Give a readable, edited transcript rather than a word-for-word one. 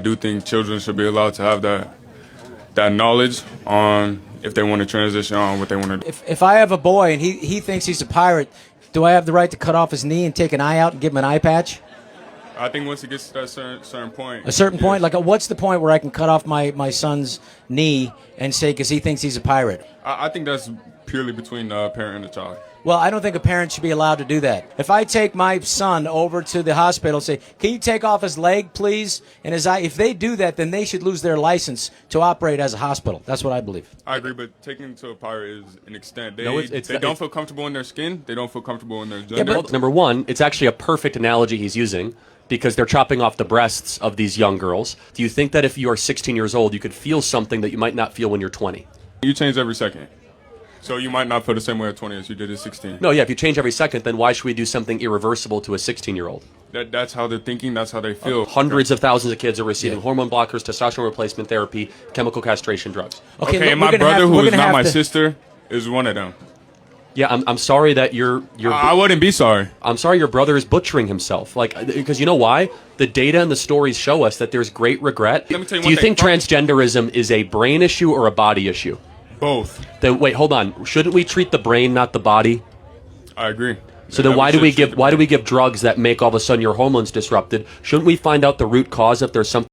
I do think children should be allowed to have that knowledge on if they want to transition on what they want to do. If I have a boy and he thinks he's a pirate, do I have the right to cut off his knee and take an eye out and give him an eye patch? I think once it gets to that certain point. A certain point? Like, what's the point where I can cut off my son's knee and say, because he thinks he's a pirate? I think that's purely between the parent and the child. Well, I don't think a parent should be allowed to do that. If I take my son over to the hospital and say, can you take off his leg, please, and his eye, if they do that, then they should lose their license to operate as a hospital. That's what I believe. I agree, but taking them to a pirate is an extent. They they don't feel comfortable in their skin. They don't feel comfortable in their gender. Well, number one, it's actually a perfect analogy he's using because they're chopping off the breasts of these young girls. Do you think that if you are 16 years old, you could feel something that you might not feel when you're 20? You change every second. So you might not feel the same way at 20 as you did at 16. No, yeah, if you change every second, then why should we do something irreversible to a 16-year-old? That's how they're thinking. That's how they feel. Hundreds of thousands of kids are receiving hormone blockers, testosterone replacement therapy, chemical castration drugs. Okay, and my brother, who is not my sister, is one of them. Yeah, I'm sorry that you're I wouldn't be sorry. I'm sorry your brother is butchering himself. Like, because you know why? The data and the stories show us that there's great regret. Let me tell you Do you one thing. think transgenderism is a brain issue or a body issue? Both. Then wait, hold on. Shouldn't we treat the brain, not the body? I agree. So then why do we give drugs that make all of a sudden your hormones disrupted? Shouldn't we find out the root cause if there's something